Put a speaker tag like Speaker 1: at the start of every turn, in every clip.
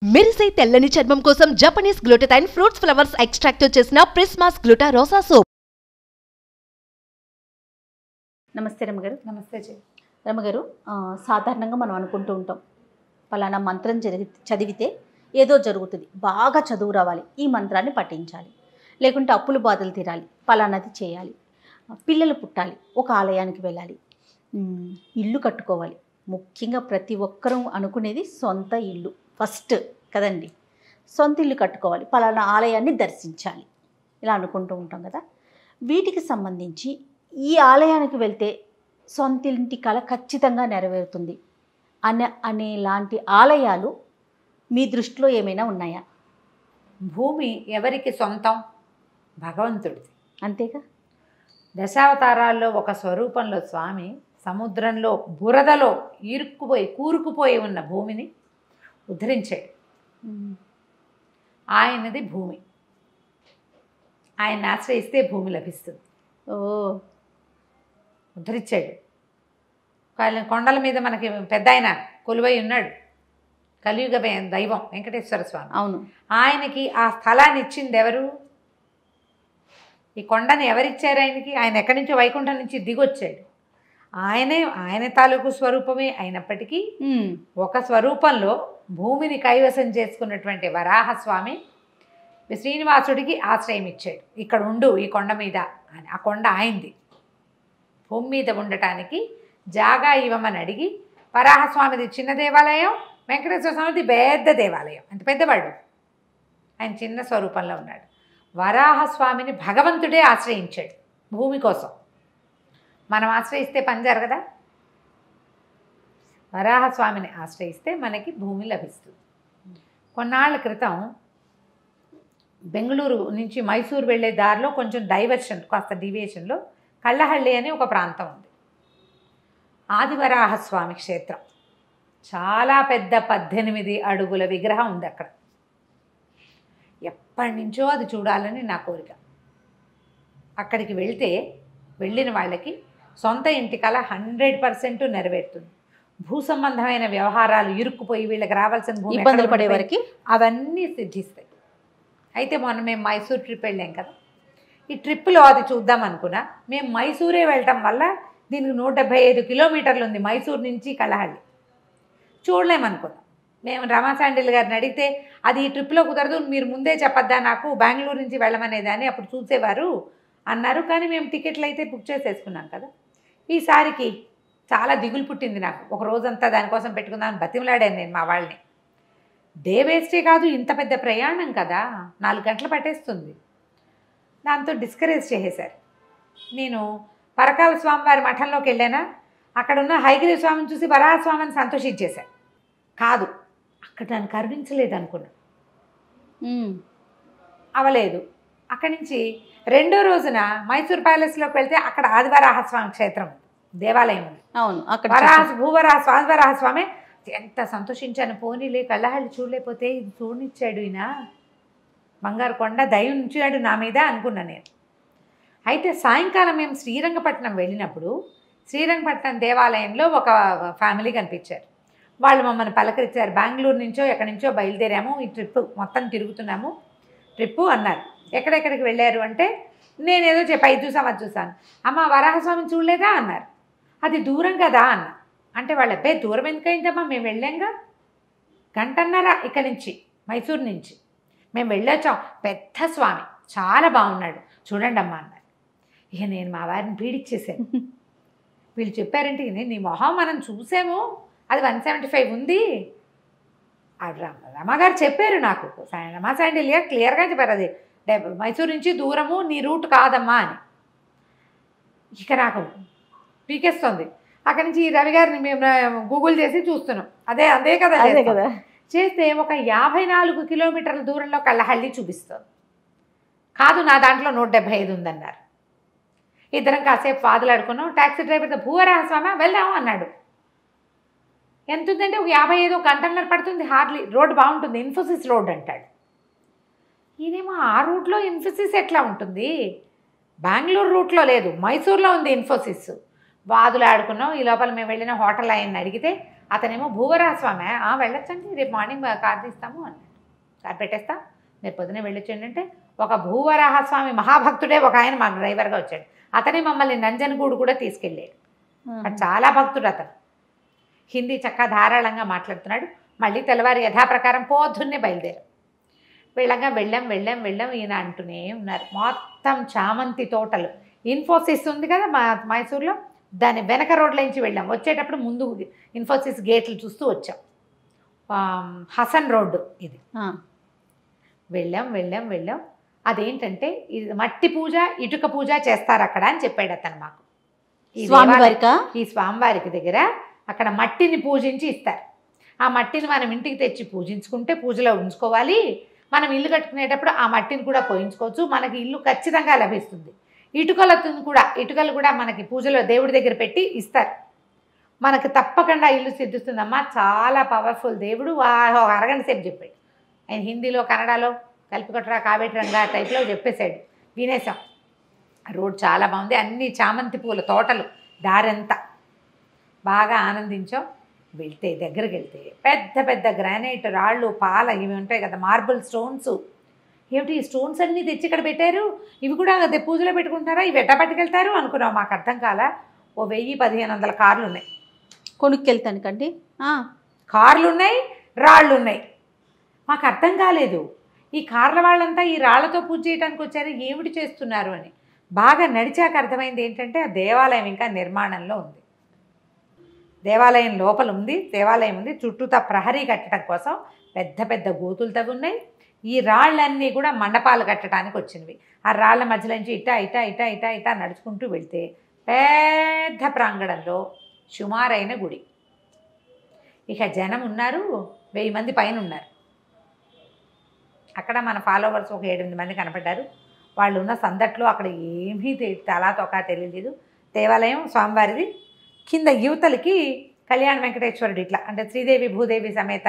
Speaker 1: మెరిసే తెల్లని చర్మం కోసం Japanese glutathione fruits flowers extract తో చేసిన ప్రిస్మాస్ గ్లూటా రోసా సోప్.
Speaker 2: నమస్తే రమగారు.
Speaker 3: నమస్తే జీ.
Speaker 2: రమగారు, సాధారణంగా మనం అనుకుంటూ ఉంటాం, పలానా మంత్రం చదివితే ఏదో జరుగుతుంది, బాగా చదువు రావాలి, ఈ మంత్రాన్ని పఠించాలి, లేకుంటే అప్పులు బాధలు తీరాలి, పలానాది చేయాలి, పిల్లలు పుట్టాలి, ఒక ఆలయానికి వెళ్ళాలి, ఇల్లు కట్టుకోవాలి. ముఖ్యంగా ప్రతి ఒక్కరూ అనుకునేది సొంత ఇల్లు ఫస్ట్ కదండి. సొంత ఇల్లు కట్టుకోవాలి, పలానా ఆలయాన్ని దర్శించాలి, ఇలా అనుకుంటూ ఉంటాం కదా. వీటికి సంబంధించి ఈ ఆలయానికి వెళ్తే సొంత ఇంటి కళ ఖచ్చితంగా నెరవేరుతుంది అనేలాంటి ఆలయాలు మీ దృష్టిలో ఏమైనా ఉన్నాయా?
Speaker 3: భూమి ఎవరికి సొంతం? భగవంతుడిది.
Speaker 2: అంతేగా.
Speaker 3: దశావతారాల్లో ఒక స్వరూపంలో స్వామి సముద్రంలో బురదలో కూరుకుపోయి ఉన్న భూమిని ఉద్ధరించాడు. ఆయనది భూమి. ఆయన్ని ఆశ్రయిస్తే భూమి లభిస్తుంది. ఉద్ధరించాడు. కొండల మీద మనకి పెద్ద ఆయన కొలువై ఉన్నాడు, కలియుగ దైవం వెంకటేశ్వర స్వామి.
Speaker 2: అవును.
Speaker 3: ఆయనకి ఆ స్థలాన్ని ఇచ్చింది ఎవరు? ఈ కొండని ఎవరిచ్చారు ఆయనకి? ఆయన ఎక్కడి నుంచో వైకుంఠం నుంచి దిగొచ్చాడు. ఆయన తాలూకు స్వరూపమే అయినప్పటికీ ఒక స్వరూపంలో భూమిని కైవసం చేసుకున్నటువంటి వరాహస్వామి శ్రీనివాసుడికి ఆశ్రయం ఇచ్చాడు. ఇక్కడ ఉండు ఈ కొండ మీద అని. ఆ కొండ ఆయనది. భూమి మీద ఉండటానికి జాగా ఇవ్వమని అడిగి, వరాహస్వామిది చిన్న దేవాలయం, వెంకటేశ్వర స్వామిది పెద్ద దేవాలయం. అంత పెద్దవాడు. ఆయన చిన్న స్వరూపంలో ఉన్నాడు. వరాహస్వామిని భగవంతుడే ఆశ్రయించాడు భూమి కోసం. మనం ఆశ్రయిస్తే పని జరగదా? వరాహస్వామిని ఆశ్రయిస్తే మనకి భూమి లభిస్తుంది. కొన్నాళ్ళ క్రితం బెంగళూరు నుంచి మైసూరు వెళ్ళే దారిలో కొంచెం డైవర్షన్, కాస్త డివియేషన్లో కళ్ళహళ్ళి అని ఒక ప్రాంతం ఉంది. ఆదివరాహస్వామి క్షేత్రం. చాలా పెద్ద 18 అడుగుల విగ్రహం ఉంది అక్కడ. ఎప్పటి నుంచో అది చూడాలని నా కోరిక. అక్కడికి వెళ్ళిన వాళ్ళకి సొంత ఇంటి కళ 100% నెరవేరుతుంది. భూ సంబంధమైన వ్యవహారాలు ఇరుక్కుపోయి వీళ్ళకి రావాల్సిన భూమి
Speaker 2: ఇబ్బందులు పడే వరకు
Speaker 3: అవన్నీ సిద్ధిస్తాయి. అయితే మొన్న మేము మైసూర్ ట్రిప్ వెళ్ళాం కదా. ఈ ట్రిప్లో అది చూద్దాం అనుకున్నా. మేము మైసూరే వెళ్ళటం వల్ల దీనికి 175 కిలోమీటర్లు ఉంది మైసూర్ నుంచి కళ్ళహళ్ళి. చూడలేమనుకున్నాం. మేము రమాశాండిల్ గారిని అడిగితే అది ఈ ట్రిప్లో కుదరదు, మీరు ముందే చెప్పొద్దా నాకు, బెంగళూరు నుంచి వెళ్ళమనేది అని అప్పుడు చూసేవారు అన్నారు. కానీ మేము టికెట్లు అయితే బుక్ చేసేసుకున్నాం కదా. ఈసారికి చాలా దిగులు పుట్టింది నాకు. ఒక రోజంతా దానికోసం పెట్టుకుందామని బతిమలాడాను నేను మా వాళ్ళని. డే వేస్టే కాదు, ఇంత పెద్ద ప్రయాణం కదా, 4 గంటలు పట్టేస్తుంది. దాంతో డిస్కరేజ్ చేసేశారు. నేను పరకాల స్వామివారి మఠంలోకి వెళ్ళానా, అక్కడ ఉన్న హైగిరి స్వామిని చూసి వరాహస్వామిని సంతోషించేశాను. కాదు, అక్కడ నన్ను కరుణించలేదు అనుకున్నా. అవలేదు. అక్కడి నుంచి రెండో రోజున మైసూర్ ప్యాలెస్లోకి వెళ్తే అక్కడ ఆదివరాహస్వామి క్షేత్రం దేవాలయం ఉంది.
Speaker 2: అవును. అక్కడ
Speaker 3: ఆదివరాహస్వామి ఎంత సంతోషించాను. పోనీలే, కళ్ళహళ్ళి చూడలేకపోతే ఇది చూడనిచ్చాడు ఈయన, బంగారు కొండ దయ ఉంచాడు నా మీద అనుకున్నా నేను. అయితే సాయంకాలం మేము శ్రీరంగపట్నం వెళ్ళినప్పుడు శ్రీరంగపట్నం దేవాలయంలో ఒక ఫ్యామిలీ కనిపించారు. వాళ్ళు మమ్మల్ని పలకరించారు. బెంగళూరు నుంచో ఎక్కడి నుంచో బయలుదేరాము, ఈ ట్రిప్ మొత్తం తిరుగుతున్నాము ట్రిప్పు అన్నారు. ఎక్కడెక్కడికి వెళ్ళారు అంటే నేనేదో చెప్పి ఇది చూసాం అది చూసాను. అమ్మ వరాహస్వామిని చూడలేదా అన్నారు. అది దూరం కదా అన్న. అంటే వాళ్ళ అబ్బాయి దూరం ఎందుకైందమ్మా, మేము వెళ్ళాంగా, 1.5 గంట ఇక్కడి నుంచి మైసూరు నుంచి మేము వెళ్ళొచ్చాం. పెద్ద స్వామి చాలా బాగున్నాడు చూడండి అమ్మ అన్నారు. ఇక నేను మా వారిని పీడిచ్చేసాను. వీళ్ళు చెప్పారంటే నీ మొహం మనం చూసాము, అది 175 ఉంది. రమగారు చెప్పారు నాకు, రమాశాండిల్గా క్లియర్గా చెప్పారు, అది మైసూరు నుంచి దూరము, నీ రూట్ కాదమ్మా అని. ఇక నాకు పీకేస్తుంది. అక్కడి నుంచి రవి గారిని మేము గూగుల్ చేసి చూస్తున్నాం. అదే కదా చేస్తే ఒక 54 కిలోమీటర్ల దూరంలో కళ్ళహళ్ళి చూపిస్తుంది. కాదు, నా దాంట్లో 175 ఉందన్నారు. ఇద్దరం కాసేపు వాదులాడుకున్నాం. ట్యాక్సీ డ్రైవర్తో భూవరాహస్వామి వెళ్దాము అన్నాడు. ఎంత ఉందంటే ఒక 55 గంటన్నర పడుతుంది హార్డ్లీ. రోడ్డు బాగుంటుంది, ఇన్ఫోసిస్ రోడ్ అంటాడు. ఈయనేమో ఆ రూట్లో ఇన్ఫోసిస్ ఎట్లా ఉంటుంది, బెంగళూరు రూట్లో లేదు, మైసూర్లో ఉంది ఇన్ఫోసిస్. వాదులు ఆడుకున్నాం. ఈ లోపల మేము వెళ్ళిన హోటల్ ఆయన్ని అడిగితే అతనేమో భూవరాహస్వామి వెళ్ళొచ్చండి, రేపు మార్నింగ్ కార్ తీస్తాము అన్నాడు. కార్ పెట్టేస్తా, మీరు పొద్దునే వెళ్ళొచ్చండి అంటే ఒక భూవరాహస్వామి మహాభక్తుడే ఒక ఆయన మాకు డ్రైవర్గా వచ్చాడు. అతనే మమ్మల్ని నంజనగూడు కూడా తీసుకెళ్ళాడు. చాలా భక్తుడు అతను. హిందీ చక్కగా ధారాళంగా మాట్లాడుతున్నాడు. మళ్ళీ తెల్లవారు యథాప్రకారం పొద్దున్నే బయలుదేరాం. వెళ్ళాం ఈయన అంటూనే ఉన్నారు. మొత్తం చామంతి తోటలు. ఇన్ఫోసిస్ ఉంది కదా మైసూర్లో, దాని వెనక రోడ్ల నుంచి వెళ్ళాం. వచ్చేటప్పుడు ముందు ఇన్ఫోసిస్ గేట్లు చూస్తూ వచ్చాం. హసన్ రోడ్డు ఇది. వెళ్ళాం. అదేంటంటే ఇది మట్టి పూజ, ఇటుక పూజ చేస్తారు అక్కడ అని చెప్పాడు అతను మాకు. ఈ స్వామివారికి దగ్గర అక్కడ మట్టిని పూజించి ఇస్తారు. ఆ మట్టిని మనం ఇంటికి తెచ్చి పూజించుకుంటే పూజలో ఉంచుకోవాలి. మనం ఇల్లు కట్టుకునేటప్పుడు ఆ మట్టిని కూడా పోయించుకోవచ్చు. మనకి ఇల్లు ఖచ్చితంగా లభిస్తుంది. ఇటుకలు కూడా మనకి పూజలో దేవుడి దగ్గర పెట్టి ఇస్తారు. మనకు తప్పకుండా ఇల్లు సిద్ధిస్తుందమ్మా. చాలా పవర్ఫుల్ దేవుడు. అరగంట సేపు చెప్పాడు ఆయన. హిందీలో కన్నడలో కలిపికొట్టరా కావేటరంగా టైప్లో చెప్పేశాడు. వినేసాం. రోడ్ చాలా బాగుంది. అన్ని చామంతి పూల తోటలు దారంతా. బాగా ఆనందించాం. దగ్గరికి వెళ్తే పెద్ద పెద్ద గ్రానైట్ రాళ్ళు, పాల ఇవి ఉంటాయి కదా, మార్బుల్ స్టోన్స్. ఏమిటి ఈ స్టోన్స్ అన్నీ తెచ్చి ఇక్కడ పెట్టారు, ఇవి కూడా పూజలో పెట్టుకుంటారా, ఇవి ఎట్ట పట్టుకెళ్తారు అనుకున్నాం. మాకు అర్థం కాలా. 1000-1500 కార్లు ఉన్నాయి
Speaker 2: కొనుక్కెళ్తానికండి.
Speaker 3: కార్లు ఉన్నాయి, రాళ్ళు ఉన్నాయి. మాకు అర్థం కాలేదు. ఈ కార్ల వాళ్ళంతా ఈ రాళ్లతో పూజ చేయడానికి వచ్చారు, ఏమిటి చేస్తున్నారు అని. బాగా నడిచాక అర్థమైంది ఏంటంటే ఆ దేవాలయం ఇంకా నిర్మాణంలో ఉంది. దేవాలయం లోపల ఉంది. దేవాలయం ఉంది. చుట్టూతా ప్రహరీ కట్టడం కోసం పెద్ద పెద్ద గోతులు తవ్వి ఉన్నాయి. ఈ రాళ్ళన్నీ కూడా మండపాలు కట్టడానికి వచ్చినవి. ఆ రాళ్ల మధ్యలో నుంచి ఇటా నడుచుకుంటూ వెళ్తే పెద్ద ప్రాంగణంలో సుమారైన గుడి. ఇక జనం ఉన్నారు, 1000 మంది పైన ఉన్నారు. అక్కడ మన ఫాలోవర్స్ ఒక 7-8 మంది కనపడ్డారు. వాళ్ళు ఉన్న సందట్లో అక్కడ ఏమీ తలా తొకా తెలియలేదు. దేవాలయం స్వామివారిది. కింద యువతలకి కళ్యాణ వెంకటేశ్వరుడు ఇట్లా అంటే శ్రీదేవి భూదేవి సమేత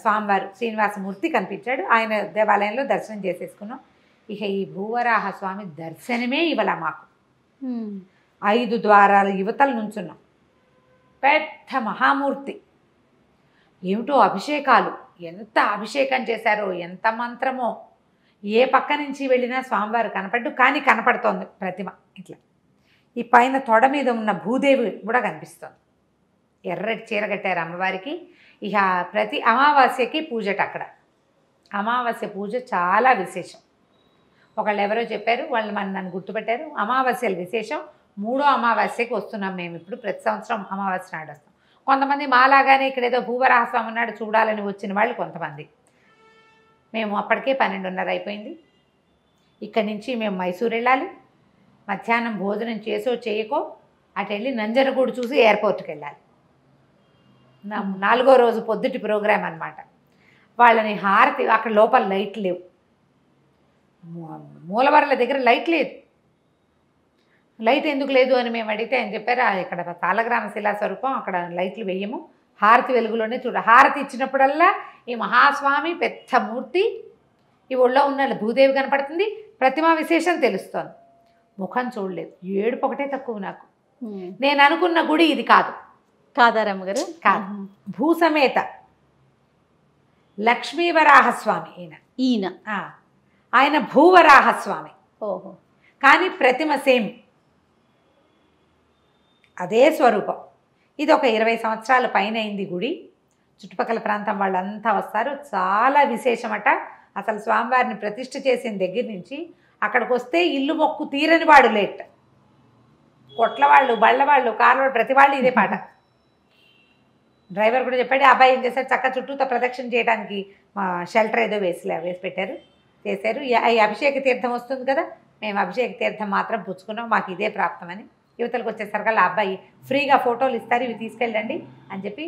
Speaker 3: స్వామివారు శ్రీనివాసమూర్తి కనిపించాడు. ఆయన దేవాలయంలో దర్శనం చేసేసుకున్నాం. ఇక ఈ భూవరాహ స్వామి దర్శనమే ఇవ్వాల మాకు. 5 ద్వారాల యువతల నుంచున్నాం. పెద్ద మహామూర్తి. ఏమిటో అభిషేకాలు, ఎంత అభిషేకం చేశారో, ఎంత మంత్రమో. ఏ పక్క నుంచి వెళ్ళినా స్వామివారు కనపడ్డు, కానీ కనపడుతోంది ప్రతిమ ఇట్లా. ఈ పైన తొడ మీద ఉన్న భూదేవి కూడా కనిపిస్తుంది. ఎర్రటి చీర కట్టారు అమ్మవారికి. ఇక ప్రతి అమావాస్యకి పూజట అక్కడ. అమావాస్య పూజ చాలా విశేషం. ఒకళ్ళు ఎవరో చెప్పారు, వాళ్ళు నన్ను గుర్తుపెట్టారు. అమావాస్యలు విశేషం. 3వ అమావాస్యకి వస్తున్నాం మేము ఇప్పుడు. ప్రతి సంవత్సరం అమావాస్య నాడు వస్తాం. కొంతమంది మాలాగానే ఇక్కడ ఏదో భూవరాహస్వామి నాడు చూడాలని వచ్చిన వాళ్ళు కొంతమంది. మేము అప్పటికే 12:30 అయిపోయింది. ఇక్కడి నుంచి మేము మైసూర్ వెళ్ళాలి. మధ్యాహ్నం భోజనం చేయకో అటు వెళ్ళి నంజనగూడు చూసి ఎయిర్పోర్ట్కి వెళ్ళాలి. 4వ రోజు పొద్దుటి ప్రోగ్రాం అనమాట. వాళ్ళని హారతి, అక్కడ లోపల లైట్ లేవు. మూలవర్ల దగ్గర లైట్ లేదు. లైట్ ఎందుకు లేదు అని మేము అడిగితే ఆయన చెప్పారు, ఇక్కడ తాళగ్రామ శిలా స్వరూపం, అక్కడ లైట్లు వేయము, హారతి వెలుగులోనే హారతి ఇచ్చినప్పుడల్లా ఈ మహాస్వామి పెద్ద మూర్తి, ఈ ఒళ్ళో ఉన్న భూదేవి కనపడుతుంది, ప్రతిమా విశేషం తెలుస్తోంది. ముఖం చూడలేదు. ఏడుపు ఒకటే తక్కువ నాకు. నేను అనుకున్న గుడి ఇది
Speaker 2: కాదారమ్మగారు
Speaker 3: కాదు. భూసమేత లక్ష్మీవరాహస్వామి ఈయన. ఆయన భూవరాహస్వామి.
Speaker 2: ఓహో.
Speaker 3: కానీ ప్రతిమ సేమ్ అదే స్వరూపం. ఇది ఒక 20 సంవత్సరాల పైన అయింది గుడి. చుట్టుపక్కల ప్రాంతం వాళ్ళంతా వస్తారు. చాలా విశేషమట. అసలు స్వామివారిని ప్రతిష్ఠ చేసిన దగ్గర నుంచి అక్కడికి వస్తే ఇల్లు మొక్కు తీరని వాడు లేట్. కొట్ల వాళ్ళు, బళ్ళ వాళ్ళు, కార్ల వాళ్ళు, ప్రతి వాళ్ళు ఇదే పాట. డ్రైవర్ కూడా చెప్పాడు. అబ్బాయి ఏం చేశారు, చక్క చుట్టూతో ప్రదక్షిణ చేయడానికి షెల్టర్ ఏదో వేసి పెట్టారు, చేశారు. ఈ అభిషేక తీర్థం వస్తుంది కదా, మేము అభిషేక తీర్థం మాత్రం పుచ్చుకున్నాం, మాకు ఇదే ప్రాప్తమని. యువతలకు వచ్చేసరికల్లా అబ్బాయి ఫ్రీగా ఫోటోలు ఇస్తారు, ఇవి తీసుకెళ్ళండి అని చెప్పి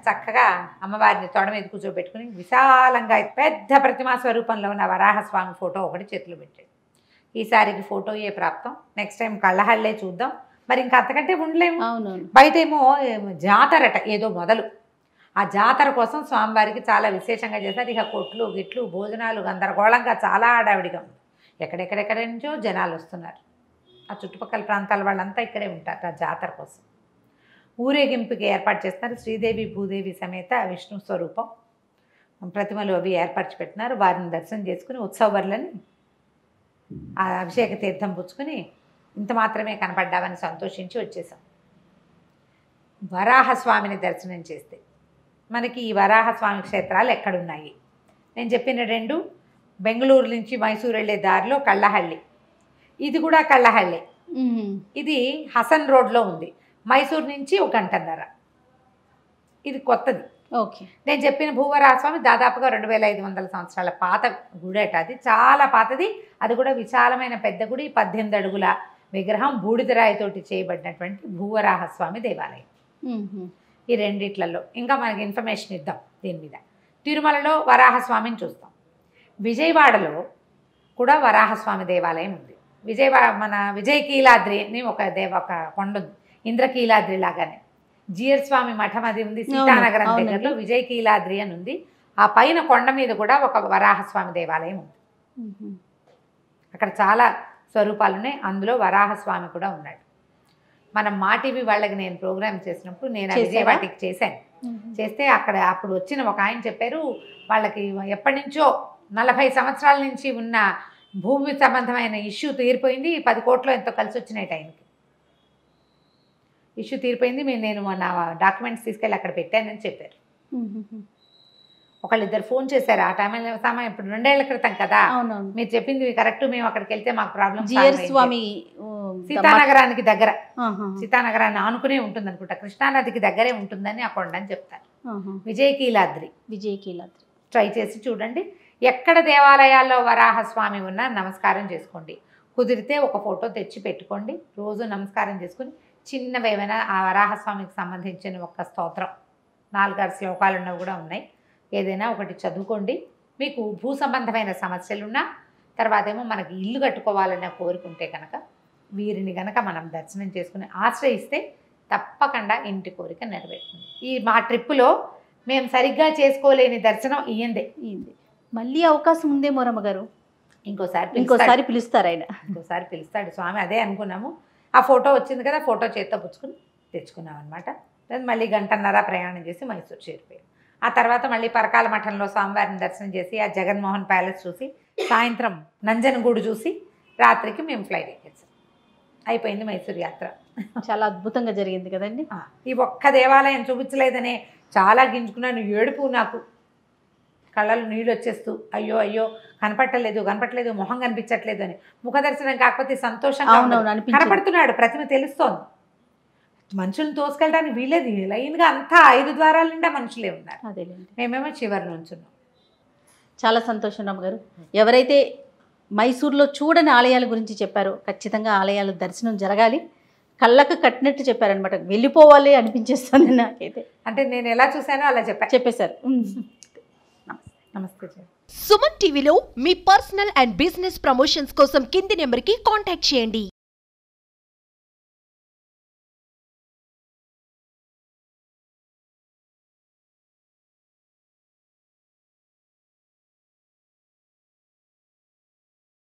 Speaker 3: చక్కగా అమ్మవారిని తొడ మీద కూర్చోబెట్టుకుని విశాలంగా పెద్ద ప్రతిమా స్వరూపంలో ఉన్న వరాహస్వామి ఫోటో ఒకటి చేతులు పెట్టాడు. ఈసారికి ఫోటో ఏ ప్రాప్తం. నెక్స్ట్ టైం కళ్ళహళ్ళే చూద్దాం. మరి ఇంకా అంతకంటే ఉండలేము. బయట ఏమో జాతరట ఏదో మొదలు. ఆ జాతర కోసం స్వామివారికి చాలా విశేషంగా చేశారు. ఇక కొట్లు గిట్లు భోజనాలు గందరగోళంగా చాలా ఆడావిడిగా ఉంది. ఎక్కడెక్కడెక్కడ నుంచో జనాలు వస్తున్నారు. ఆ చుట్టుపక్కల ప్రాంతాల వాళ్ళంతా ఇక్కడే ఉంటారు ఆ జాతర కోసం. ఊరేగింపుకి ఏర్పాటు చేస్తున్నారు. శ్రీదేవి భూదేవి సమేత విష్ణు స్వరూపం ప్రతిమలు అవి ఏర్పరిచి పెట్టినారు. వారిని దర్శనం చేసుకుని ఉత్సవర్లని ఆ అభిషేక తీర్థం పుచ్చుకొని ఇంత మాత్రమే కనపడ్డామని సంతోషించి వచ్చేసాం. వరాహస్వామిని దర్శనం చేస్తే మనకి ఈ వరాహస్వామి క్షేత్రాలు ఎక్కడున్నాయి? నేను చెప్పిన 2 బెంగళూరు నుంచి మైసూరు వెళ్ళే దారిలో కళ్ళహళ్ళి, ఇది కూడా కళ్ళహళ్ళి. ఇది హసన్ రోడ్లో ఉంది. మైసూరు నుంచి 1 గంటన్నర. ఇది కొత్తది.
Speaker 2: ఓకే.
Speaker 3: నేను చెప్పిన భూవరాహస్వామి దాదాపుగా 2500 సంవత్సరాల పాత గుడేట. అది చాలా పాతది. అది కూడా విశాలమైన పెద్ద గుడి, 18 అడుగుల విగ్రహం, బూడిదరాయితోటి చేయబడినటువంటి భూవరాహస్వామి దేవాలయం. ఈ రెండిట్లలో ఇంకా మనకి ఇన్ఫర్మేషన్ ఇద్దాం దీని మీద. తిరుమలలో వరాహస్వామిని చూస్తాం. విజయవాడలో కూడా వరాహస్వామి దేవాలయం ఉంది. మన విజయకీలాద్రి అని ఒక కొండ ఉంది, ఇంద్రకీలాద్రి లాగానే. జీయర్ స్వామి మఠం అది ఉంది సీతానగరం దగ్గరలో. విజయకీలాద్రి అని ఉంది. ఆ పైన కొండ మీద కూడా ఒక వరాహస్వామి దేవాలయం ఉంది. అక్కడ చాలా స్వరూపాలు ఉన్నాయి. అందులో వరాహస్వామి కూడా ఉన్నాడు. మనం మా టీవీ వాళ్ళకి నేను ప్రోగ్రామ్ చేసినప్పుడు నేను విజయవాడకి చేశాను. చేస్తే అప్పుడు వచ్చిన ఒక ఆయన చెప్పారు, వాళ్ళకి ఎప్పటి నుంచో 40 సంవత్సరాల నుంచి ఉన్న భూమి సంబంధమైన ఇష్యూ తీరిపోయింది. 10 కోట్లు ఎంతో కలిసి వచ్చినాయి టైంకి. ఇష్యూ తీరిపోయింది. నేను నా డాక్యుమెంట్స్ తీసుకెళ్ళి అక్కడ పెట్టానని చెప్పారు. ఒకళ్ళిద్దరు ఫోన్ చేశారు. ఆ టైంలో ఇప్పుడు 2 ఏళ్ల క్రితం కదా, మీరు చెప్పింది కరెక్ట్, మేము అక్కడికి వెళ్తే మాకు ప్రాబ్లం.
Speaker 2: స్వామి
Speaker 3: సీతానగరానికి దగ్గర, సీతానగరాన్ని ఆనుకునే ఉంటుంది అనుకుంటా, కృష్ణానదికి దగ్గరే ఉంటుందని ఆ కొండని చెప్తారు. విజయకీలాద్రి ట్రై చేసి చూడండి. ఎక్కడ దేవాలయాల్లో వరాహస్వామి ఉన్నా నమస్కారం చేసుకోండి. కుదిరితే ఒక ఫోటో తెచ్చి పెట్టుకోండి. రోజు నమస్కారం చేసుకుని చిన్నవేమైనా ఆ వరాహస్వామికి సంబంధించిన ఒక స్తోత్రం, 4-6 శ్లోకాలు ఉన్నవి కూడా ఉన్నాయి, ఏదైనా ఒకటి చదువుకోండి. మీకు భూ సంబంధమైన సమస్యలున్నా, తర్వాత ఏమో మనకి ఇల్లు కట్టుకోవాలనే కోరుకుంటే కనుక వీరిని కనుక మనం దర్శనం చేసుకుని ఆశ్రయిస్తే తప్పకుండా ఇంటి కోరిక నెరవేరుతుంది. ఈ మా ట్రిప్పులో మేము సరిగ్గా దర్శనం ఇయ్యందే.
Speaker 2: మళ్ళీ అవకాశం ఉందేమో రమ్మగారు,
Speaker 3: ఇంకోసారి
Speaker 2: పిలుస్తారు ఆయన,
Speaker 3: ఇంకోసారి పిలుస్తాడు స్వామి. అదే అనుకున్నాము. ఆ ఫోటో వచ్చింది కదా, ఫోటో చేత్తో పుచ్చుకుని తెచ్చుకున్నాం అనమాట. మళ్ళీ 1.5 గంట ప్రయాణం చేసి మైసూరు చేరిపోయాం. ఆ తర్వాత మళ్ళీ పరకాల మఠంలో స్వామివారిని దర్శనం చేసి ఆ జగన్మోహన్ ప్యాలెస్ చూసి, సాయంత్రం నంజనగూడు చూసి, రాత్రికి మేము ఫ్లైట్ ఎక్కేసాం. అయిపోయింది మైసూరు యాత్ర.
Speaker 2: చాలా అద్భుతంగా జరిగింది కదండి.
Speaker 3: ఈ ఒక్క దేవాలయం చూపించలేదనే చాలా గింజుకున్నాను. ఏడుపు, నాకు కళ్ళలో నీళ్ళు వచ్చేస్తూ అయ్యో అయ్యో కనపట్టలేదు, మొహం కనిపించట్లేదు అని. ముఖ దర్శనం కాకపోతే సంతోషంగా కనపడుతున్నాడు, ప్రతిమ తెలుస్తోంది. మనుషులను తోసుకెళ్ళడానికి వీలేదు. లైన్గా అంతా 5 ద్వారాల నిండా మనుషులే ఉన్నారు. మేమేమో చివరి నుంచున్నాం.
Speaker 2: చాలా సంతోషం రమ్మగారు. ఎవరైతే మైసూర్లో చూడని ఆలయాల గురించి చెప్పారో ఖచ్చితంగా ఆలయాల దర్శనం జరగాలి. కళ్ళకు కట్టినట్టు చెప్పారనమాట. వెళ్ళిపోవాలి అనిపించేస్తుంది నాకైతే.
Speaker 3: అంటే నేను ఎలా చూసానో అలా
Speaker 2: చెప్పేశారు.
Speaker 3: నమస్తే.
Speaker 1: సుమన్ టీవీలో మీ పర్సనల్ అండ్ బిజినెస్ ప్రమోషన్స్ కోసం కింది నెంబర్కి కాంటాక్ట్ చేయండి.